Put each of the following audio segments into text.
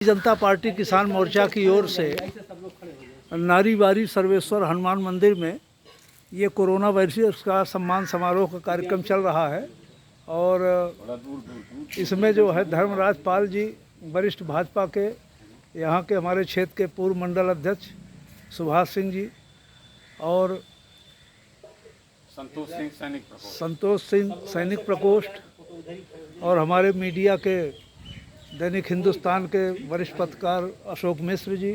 जनता party किसान मोर्चा की ओर से नारीवारी सर्वेश्वर हनुमान मंदिर में ये कोरोना वायरस का सम्मान समारोह का कार्यक्रम चल रहा है और इसमें जो है धर्मराज पाल जी वरिष्ठ भाजपा के यहाँ के हमारे क्षेत्र के पूर्व मंडल अध्यक्ष सुभाष सिंह जी और संतोष सिंह सैनिक प्रकोष्ठ और हमारे मीडिया के दैनिक हिंदुस्तान के वरिष्ठ पत्रकार अशोक मिश्र जी,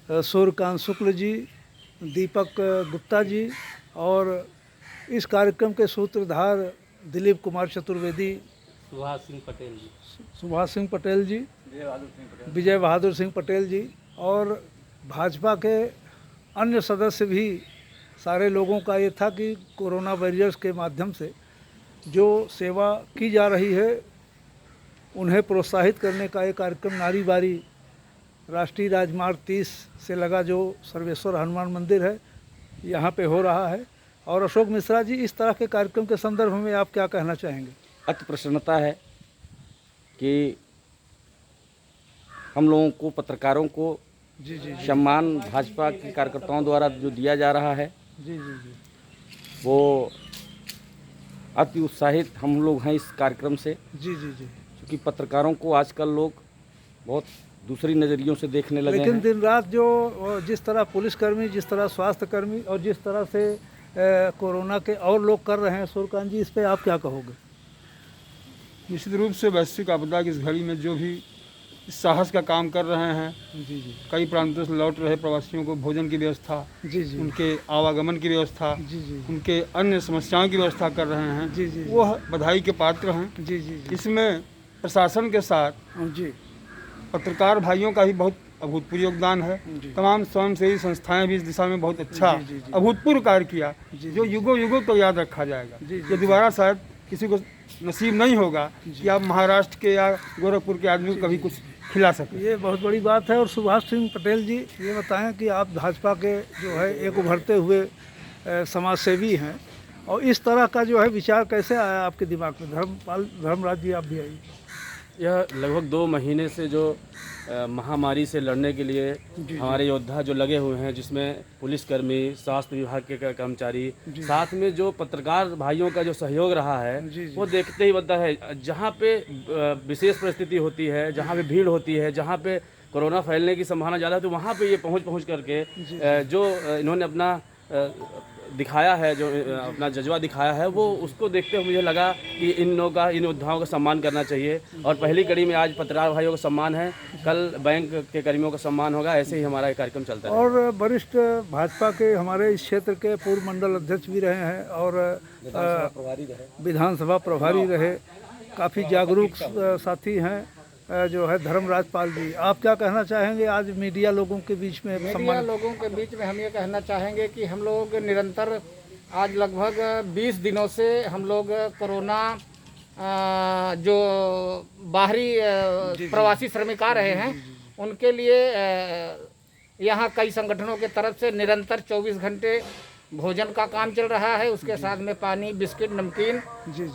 सूर्यकांत शुक्ल जी, दीपक गुप्ता जी और इस कार्यक्रम के सूत्रधार दिलीप कुमार चतुर्वेदी, सुभाष सिंह पटेल जी, विजय बहादुर सिंह पटेल जी और भाजपा के अन्य सदस्य भी सारे लोगों का ये था कि कोरोना वायरस के माध्यम से जो सेवा की जा रही है उन्हें प्रोत्साहित करने का एक कार्यक्रम नारीवारी राष्ट्रीय राजमार्ग 30 से लगा जो सर्वेश्वर हनुमान मंदिर है यहाँ पे हो रहा है। और अशोक मिश्रा जी, इस तरह के कार्यक्रम के संदर्भ में आप क्या कहना चाहेंगे? अति प्रसन्नता है कि हम लोगों को पत्रकारों को जी जी सम्मान भाजपा के कार्यकर्ताओं द्वारा जो दिया जा रहा है जी जी जी वो अति उत्साहित हम लोग हैं इस कार्यक्रम से। जी जी जी क्योंकि पत्रकारों को आजकल लोग बहुत दूसरी नज़रियों से देखने लगे लेकिन हैं। दिन रात जो जिस तरह पुलिसकर्मी, जिस तरह स्वास्थ्यकर्मी और जिस तरह से कोरोना के और लोग कर रहे हैं, सूर्यकांत जी, इस पे आप क्या कहोगे? निश्चित रूप से वैश्विक आपदा की इस घड़ी में जो भी इस साहस का काम कर रहे हैं, जी जी कई प्रांतों से लौट रहे प्रवासियों को भोजन की व्यवस्था, जी जी उनके आवागमन की व्यवस्था, जी जी उनके अन्य समस्याओं की व्यवस्था कर रहे हैं, जी जी वो बधाई के पात्र हैं। जी जी जी इसमें प्रशासन के साथ जी पत्रकार भाइयों का भी बहुत अभूतपूर्व योगदान है। जी। तमाम स्वयंसेवी संस्थाएं भी इस दिशा में बहुत अच्छा जी, जी, जी। अभूतपूर्व कार्य किया, जी, जो युगों युगों तो याद रखा जाएगा। जी, जी, ये दोबारा शायद किसी को नसीब नहीं होगा कि आप महाराष्ट्र के या गोरखपुर के आदमी को कभी कुछ खिला सकें। ये बहुत बड़ी बात है। और सुभाष सिंह पटेल जी, ये बताएं कि आप भाजपा के जो है एक उभरते हुए समाजसेवी हैं और इस तरह का जो है विचार कैसे आया आपके दिमाग में? धर्मराज जी, आप भी आइए। यह लगभग 2 महीने से जो महामारी से लड़ने के लिए हमारे योद्धा जो लगे हुए हैं, जिसमें पुलिसकर्मी, स्वास्थ्य विभाग के कर्मचारी, साथ में जो पत्रकार भाइयों का जो सहयोग रहा है, वो देखते ही बनता है। जहाँ पे विशेष परिस्थिति होती है, जहाँ पे भीड़ होती है, जहाँ पे कोरोना फैलने की संभावना ज़्यादा है, तो वहाँ पे ये पहुँच करके जो इन्होंने अपना दिखाया है, जो अपना जज्बा दिखाया है, वो उसको देखते हुए मुझे लगा कि इन लोगों का, इन योद्धाओं का सम्मान करना चाहिए। और पहली कड़ी में आज पत्रकार भाइयों का सम्मान है, कल बैंक के कर्मियों का सम्मान होगा। ऐसे ही हमारा ये कार्यक्रम चलता है। और वरिष्ठ भाजपा के हमारे इस क्षेत्र के पूर्व मंडल अध्यक्ष भी रहे हैं और विधानसभा प्रभारी रहे, काफ़ी जागरूक साथी हैं जो है धर्मराज पाल जी। आप क्या कहना चाहेंगे आज मीडिया लोगों के बीच में? मीडिया लोगों के बीच में हम ये कहना चाहेंगे कि हम लोग निरंतर आज लगभग 20 दिनों से हम लोग कोरोना जो बाहरी प्रवासी श्रमिक आ रहे हैं उनके लिए यहाँ कई संगठनों के तरफ से निरंतर 24 घंटे भोजन का काम चल रहा है। उसके साथ में पानी, बिस्किट, नमकीन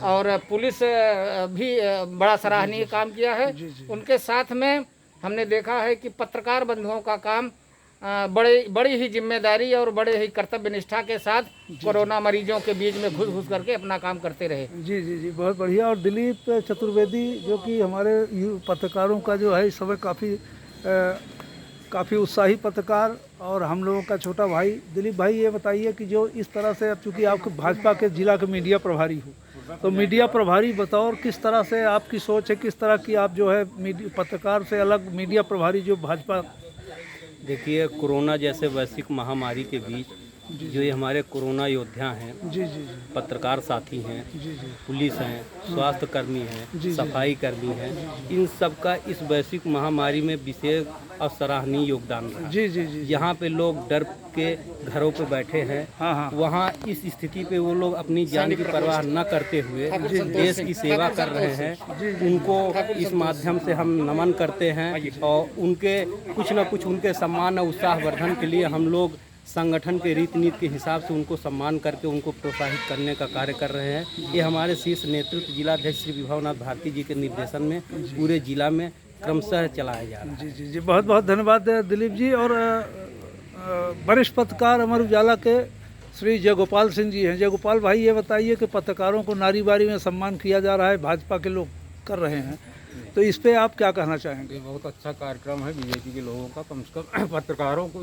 और पुलिस भी बड़ा सराहनीय काम किया है। उनके साथ में हमने देखा है कि पत्रकार बंधुओं का काम बड़ी ही जिम्मेदारी और बड़े ही कर्तव्य निष्ठा के साथ कोरोना मरीजों के बीच में घुस करके अपना काम करते रहे। जी जी जी, बहुत बढ़िया। और दिलीप चतुर्वेदी जो कि हमारे पत्रकारों का जो है इस समय काफ़ी उत्साही पत्रकार और हम लोगों का छोटा भाई। दिलीप भाई, ये बताइए कि जो इस तरह से, अब चूँकि आप भाजपा के जिला के मीडिया प्रभारी हो, तो मीडिया प्रभारी बतौर किस तरह से आपकी सोच है, किस तरह की आप जो है पत्रकार से अलग मीडिया प्रभारी जो भाजपा? देखिए, कोरोना जैसे वैश्विक महामारी के बीच जो ये हमारे कोरोना योद्धा हैं, जी जी जी, पत्रकार साथी हैं, जी जी पुलिस हैं, स्वास्थ्य कर्मी हैं, जी। सफाई कर्मी हैं, इन सब का इस वैश्विक महामारी में विशेष और सराहनीय योगदान रहा। जी जी जी, यहाँ पे लोग डर के घरों पे बैठे हैं, हाँ हाँ, वहाँ इस स्थिति पे वो लोग अपनी जान की परवाह न करते हुए देश की सेवा कर रहे हैं। उनको इस माध्यम से हम नमन करते हैं और उनके कुछ न कुछ उनके सम्मान और उत्साहवर्धन के लिए हम लोग संगठन के रीति नीति के हिसाब से उनको सम्मान करके उनको प्रोत्साहित करने का कार्य कर रहे हैं। ये हमारे शीर्ष नेतृत्व जिलाध्यक्ष श्री विभवनाथ भारती जी के निर्देशन में पूरे जिला में क्रमशः चलाया जा रहा है। जी जी जी, बहुत बहुत धन्यवाद दिलीप जी। और वरिष्ठ पत्रकार अमर उजाला के श्री जयगोपाल सिंह जी हैं। जयगोपाल भाई, ये बताइए कि पत्रकारों को नारीवारी में सम्मान किया जा रहा है, भाजपा के लोग कर रहे हैं, तो इस पे आप क्या कहना चाहेंगे? ये बहुत अच्छा कार्यक्रम है बीजेपी के लोगों का। कम से कम पत्रकारों को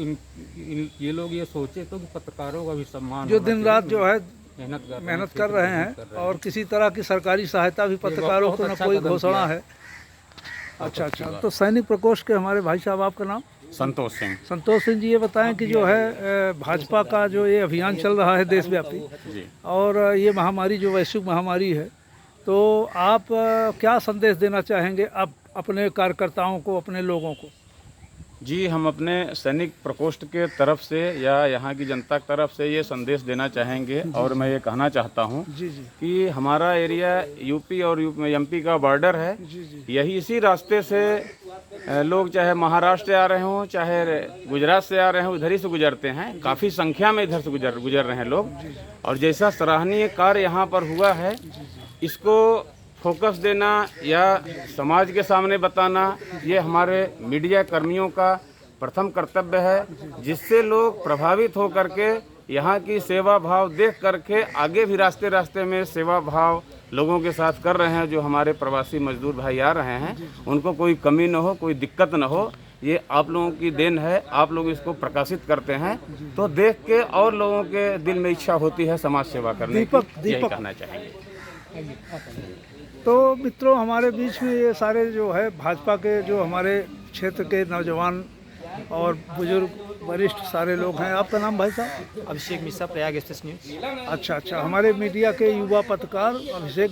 ये लोग ये सोचे तो कि पत्रकारों का भी सम्मान जो होना दिन रात चाहिए। जो है मेहनत कर रहे हैं, और किसी तरह की सरकारी सहायता भी पत्रकारों को न अच्छा कोई कदम घोषणा किया। है। अच्छा अच्छा, तो सैनिक प्रकोष्ठ के हमारे भाई साहब, आपका नाम? संतोष सिंह। संतोष सिंह जी, ये बताएं कि जो है भाजपा का जो ये अभियान चल रहा है देशव्यापी, और ये महामारी जो वैश्विक महामारी है, तो आप क्या संदेश देना चाहेंगे अब अपने कार्यकर्ताओं को, अपने लोगों को? जी, हम अपने सैनिक प्रकोष्ठ के तरफ से या यहाँ की जनता की तरफ से ये संदेश देना चाहेंगे, और मैं ये कहना चाहता हूँ जी जी कि हमारा एरिया यूपी और एमपी का बॉर्डर है। जी जी यही इसी रास्ते से लोग चाहे महाराष्ट्र से आ रहे हों, चाहे गुजरात से आ रहे हों, इधर ही से गुजरते हैं। काफ़ी संख्या में इधर से गुजर रहे हैं लोग, और जैसा सराहनीय कार्य यहाँ पर हुआ है, इसको फोकस देना या समाज के सामने बताना, ये हमारे मीडिया कर्मियों का प्रथम कर्तव्य है, जिससे लोग प्रभावित हो करके यहाँ की सेवा भाव देख करके आगे भी रास्ते रास्ते में सेवा भाव लोगों के साथ कर रहे हैं। जो हमारे प्रवासी मजदूर भाई आ रहे हैं, उनको कोई कमी न हो, कोई दिक्कत न हो, ये आप लोगों की देन है। आप लोग इसको प्रकाशित करते हैं तो देख के और लोगों के दिल में इच्छा होती है समाज सेवा करने की। यही कहना चाहेंगे। तो मित्रों, हमारे बीच में ये सारे जो है भाजपा के जो हमारे क्षेत्र के नौजवान और बुजुर्ग वरिष्ठ सारे लोग हैं। आपका नाम भाई साहब? Abhishek Mishra, Prayag express news. अच्छा अच्छा, हमारे मीडिया के युवा पत्रकार अभिषेक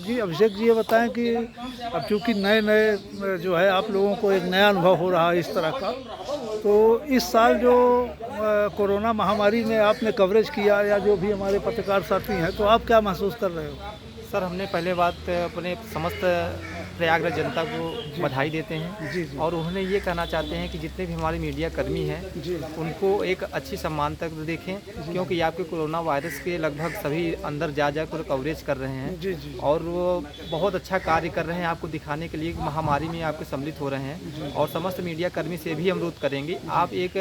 जी ये बताएं कि अब चूँकि नए जो है आप लोगों को एक नया अनुभव हो रहा है इस तरह का, तो इस साल जो कोरोना महामारी में आपने कवरेज किया, या जो भी हमारे पत्रकार साथी हैं, तो आप क्या महसूस कर रहे हो? सर, हमने पहले बात अपने समस्त प्रयागराज जनता को बधाई देते हैं। जी जी। और उन्हें ये कहना चाहते हैं कि जितने भी हमारे मीडिया कर्मी हैं जी। उनको एक अच्छी सम्मान तक देखें, क्योंकि आपके कोरोना वायरस के लगभग सभी अंदर जा कर कवरेज कर रहे हैं। जी जी। और वो बहुत अच्छा कार्य कर रहे हैं, आपको दिखाने के लिए कि महामारी में आपके सम्मिलित हो रहे हैं। और समस्त मीडिया कर्मी से भी अनुरोध करेंगे, आप एक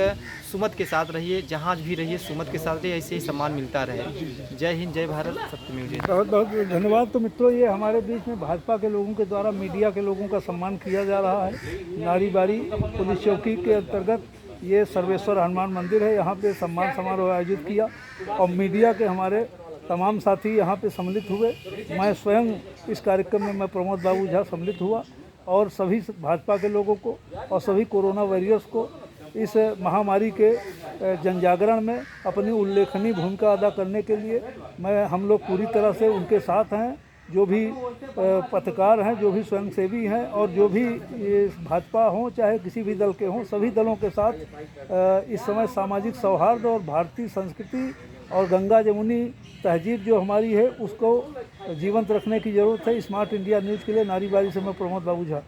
सुमत के साथ रहिए, जहाँ भी रहिए सुमत के साथ रहिए, ऐसे ही सम्मान मिलता रहे। जय हिंद, जय भारत, सत्यमेव जयते। बहुत बहुत धन्यवाद। तो मित्रों, ये हमारे बीच में भाजपा के लोगों के द्वारा मीडिया के लोगों का सम्मान किया जा रहा है। नारीबारी पुलिस चौकी के अंतर्गत ये सर्वेश्वर हनुमान मंदिर है, यहाँ पे सम्मान समारोह आयोजित किया, और मीडिया के हमारे तमाम साथी यहाँ पे सम्मिलित हुए। मैं स्वयं इस कार्यक्रम में मैं प्रमोद बाबू झा सम्मिलित हुआ, और सभी भाजपा के लोगों को और सभी कोरोना वॉरियर्स को इस महामारी के जनजागरण में अपनी उल्लेखनीय भूमिका अदा करने के लिए हम लोग पूरी तरह से उनके साथ हैं। जो भी पत्रकार हैं, जो भी स्वयंसेवी हैं, और जो भी ये भाजपा हों चाहे किसी भी दल के हों, सभी दलों के साथ इस समय सामाजिक सौहार्द और भारतीय संस्कृति और गंगा जमुनी तहजीब जो हमारी है उसको जीवंत रखने की ज़रूरत है। स्मार्ट इंडिया न्यूज़ के लिए नारीबारी से मैं प्रमोद बाबू झा।